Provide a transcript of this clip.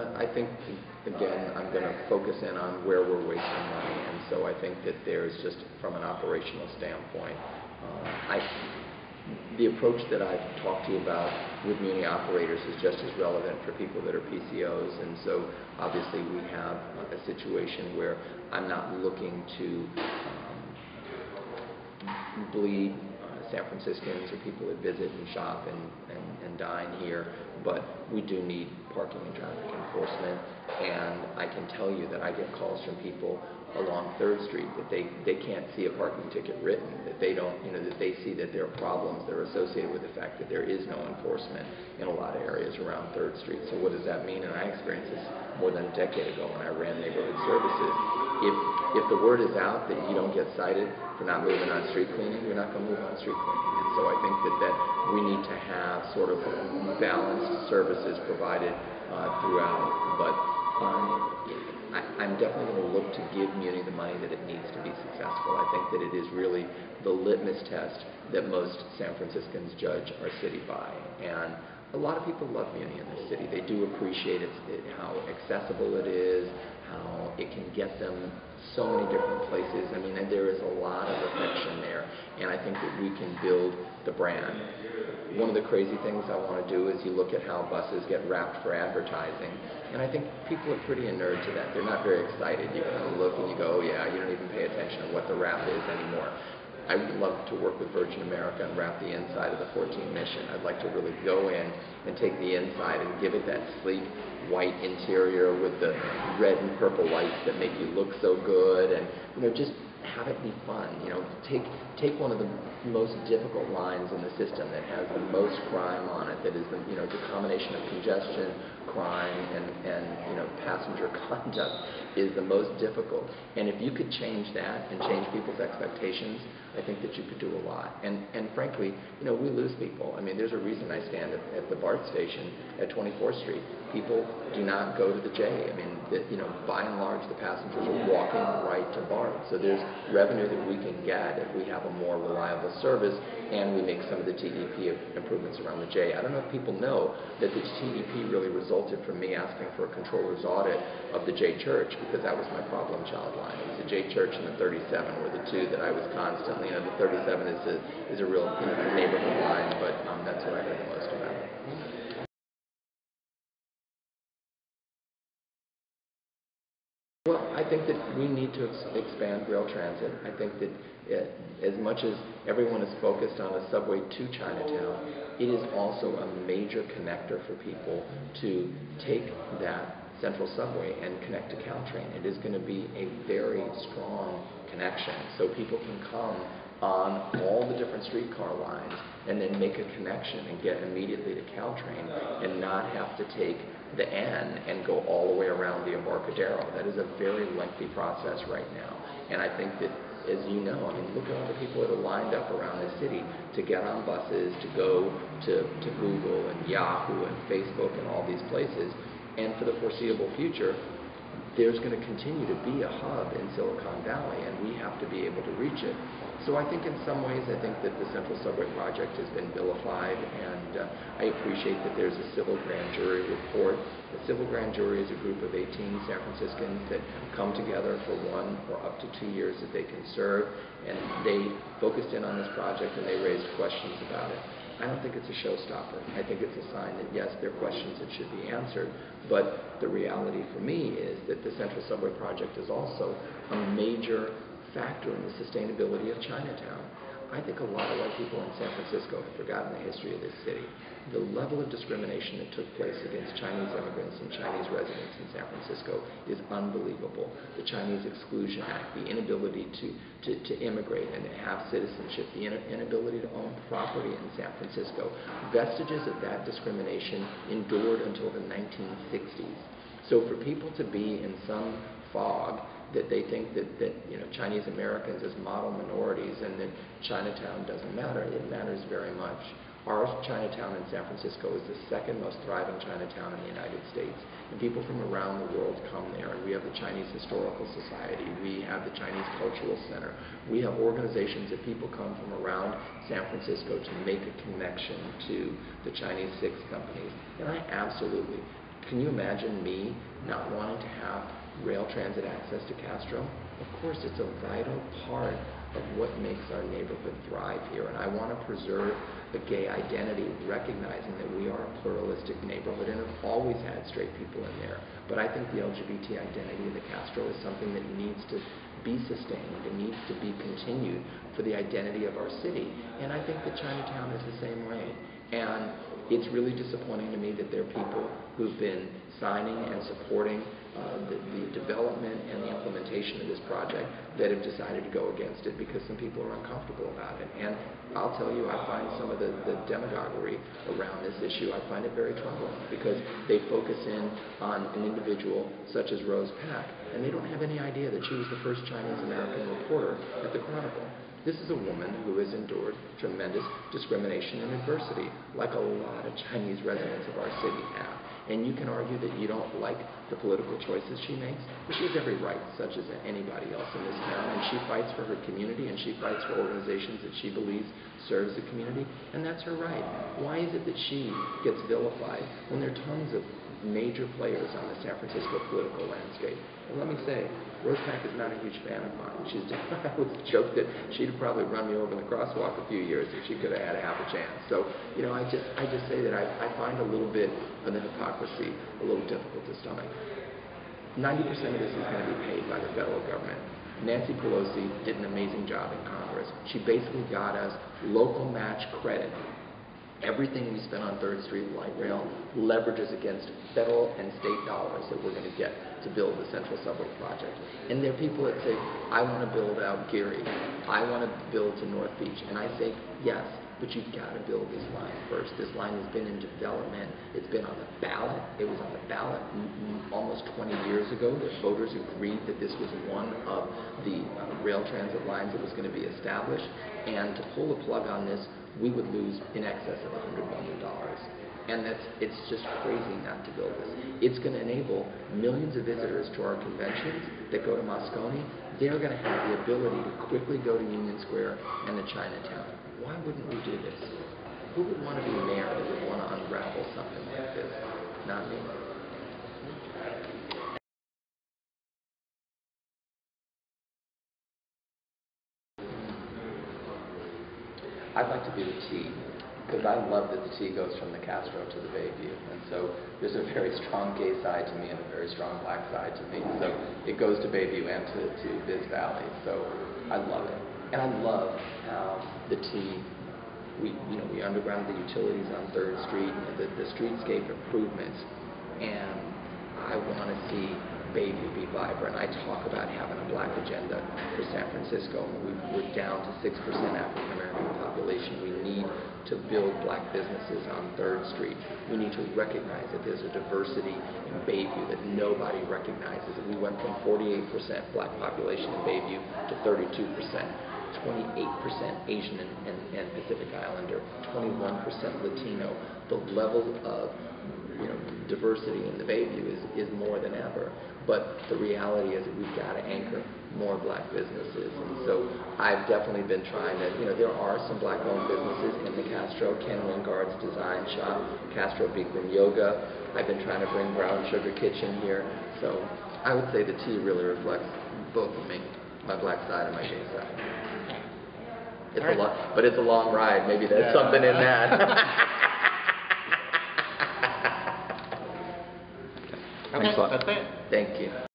I think, again, I'm going to focus in on where we're wasting money, and so I think that there's just, from an operational standpoint, the approach that I've talked to you about with Muni operators is just as relevant for people that are PCOs, and so obviously we have a situation where I'm not looking to bleed San Franciscans or people that visit and shop and dine here, but we do need parking and traffic enforcement. And I can tell you that I get calls from people along 3rd Street that they can't see a parking ticket written, that they don't, that they see that there are problems that are associated with the fact that there is no enforcement in a lot of areas around 3rd Street. So what does that mean? And I experienced this more than a decade ago when I ran neighborhood services. If the word is out that you don't get cited for not moving on street cleaning, you're not going to move on street cleaning. And so I think that we need to have sort of balanced services provided throughout. But I'm definitely going to look to give Muni the money that it needs to be successful. I think that it is really the litmus test that most San Franciscans judge our city by. And a lot of people love Muni in the city. They do appreciate how accessible it is, how it can get them so many different places. I mean, there is a lot of affection there, and I think that we can build the brand. One of the crazy things I want to do is you look at how buses get wrapped for advertising, and I think people are pretty inured to that. They're not very excited. You kind of look and you go, oh yeah, you don't even pay attention to what the wrap is anymore. I would love to work with Virgin America and wrap the inside of the 14 Mission. I'd like to really go in and take the inside and give it that sleek white interior with the red and purple lights that make you look so good, and just have it be fun. Take one of the most difficult lines in the system that has the most crime on it, that is the combination of congestion, crime, and passenger conduct is the most difficult. And if you could change that and change people's expectations, I think that you could do a lot. And frankly, we lose people. I mean, there's a reason I stand at the BART station at 24th Street. People do not go to the J. I mean, by and large, the passengers are walking right to BART. So there's revenue that we can get if we have a more reliable service and we make some of the TDP improvements around the J. I don't know if people know that the TDP really resulted from me asking for a controller's audit of the J Church, because that was my problem child line. It was the J Church and the 37 were the two that I was constantly, the 37 is a real neighborhood line, but that's what I heard the most about. Well, I think that we need to expand rail transit. I think that as much as everyone is focused on a subway to Chinatown, it is also a major connector for people to take that Central Subway and connect to Caltrain. It is going to be a very strong connection, so people can come on all the different streetcar lines and then make a connection and get immediately to Caltrain and not have to take the N and go all the way around the Embarcadero. That is a very lengthy process right now. And I think that, as you know, I mean, look at all the people that are lined up around the city to get on buses, to go to Google and Yahoo and Facebook and all these places. And for the foreseeable future, there's going to continue to be a hub in Silicon Valley, and we have to be able to reach it. So I think in some ways, I think that the Central Subway Project has been vilified, and I appreciate that there's a civil grand jury report. The civil grand jury is a group of 18 San Franciscans that come together for 1 or up to 2 years that they can serve, and they focused in on this project and they raised questions about it. I don't think it's a showstopper. I think it's a sign that, yes, there are questions that should be answered, but the reality for me is that the Central Subway Project is also a major factor in the sustainability of Chinatown. I think a lot of white people in San Francisco have forgotten the history of this city. The level of discrimination that took place against Chinese immigrants and Chinese residents in San Francisco is unbelievable. The Chinese Exclusion Act, the inability to immigrate and to have citizenship, the inability to own property in San Francisco, vestiges of that discrimination endured until the 1960s. So for people to be in some fog that they think that Chinese Americans as model minorities and that Chinatown doesn't matter, it matters very much. Our Chinatown in San Francisco is the second most thriving Chinatown in the United States, and people from around the world come there. And we have the Chinese Historical Society, we have the Chinese Cultural Center, we have organizations that people come from around San Francisco to make a connection to the Chinese 6 companies. And I absolutely Can you imagine me not wanting to have rail transit access to Castro? Of course, it's a vital part of what makes our neighborhood thrive here, and I want to preserve the gay identity, recognizing that we are a pluralistic neighborhood and have always had straight people in there. But I think the LGBT identity of the Castro is something that needs to be sustained and needs to be continued for the identity of our city. And I think that Chinatown is the same way. And it's really disappointing to me that there are people who've been signing and supporting the development and the implementation of this project that have decided to go against it because some people are uncomfortable about it. And I'll tell you, I find some of the demagoguery around this issue, I find it very troubling because they focus in on an individual such as Rose Pak, and they don't have any idea that she was the first Chinese American reporter at the Chronicle. This is a woman who has endured tremendous discrimination and adversity, like a lot of Chinese residents of our city have. And you can argue that you don't like the political choices she makes, but she has every right, such as anybody else in this town, and she fights for her community, and she fights for organizations that she believes serves the community, and that's her right. Why is it that she gets vilified when there are tons of major players on the San Francisco political landscape? And let me say, Rose Pak is not a huge fan of mine. I would joke that she'd probably run me over in the crosswalk a few years if she could have had a half a chance. So, I just say that I find a little bit of the hypocrisy a little difficult to stomach. 90% of this is going to be paid by the federal government. Nancy Pelosi did an amazing job in Congress. She basically got us local match credit. Everything we spend on 3rd Street Light Rail leverages against federal and state dollars that we're going to get to build the Central Subway project. And there are people that say, I want to build out Geary. I want to build to North Beach. And I say, yes, but you've got to build this line first. This line has been in development. It's been on the ballot. It was on the ballot almost 20 years ago that voters agreed that this was one of the rail transit lines that was going to be established. And to pull the plug on this, we would lose in excess of $100 million. And it's just crazy not to build this. It's going to enable millions of visitors to our conventions that go to Moscone. They're going to have the ability to quickly go to Union Square and to Chinatown. Why wouldn't we do this? Who would want to be mayor that would want to unravel something like this? Not me. I'd like to do the T, because I love that the T goes from the Castro to the Bayview, and so there's a very strong gay side to me and a very strong black side to me, so it goes to Bayview and to Biz Valley, so I love it. And I love how the T, we underground the utilities on 3rd Street, the streetscape improvements, and I want to see Bayview be vibrant. I talk about having a black agenda for San Francisco. We're down to 6% African American population. We need to build black businesses on 3rd Street. We need to recognize that there's a diversity in Bayview that nobody recognizes. We went from 48% black population in Bayview to 32%. 28% Asian and Pacific Islander, 21% Latino. The level of diversity in the Bayview is more than ever. But the reality is that we've got to anchor more black businesses. And so I've definitely been trying to, there are some black-owned businesses in the Castro. Ken Wingard's Design Shop, Castro Bikram Yoga. I've been trying to bring Brown Sugar Kitchen here. So I would say the T really reflects both of me, my black side and my gay side. It's a lot, but it's a long ride. Maybe there's something in that. Okay, that's it. Thank you.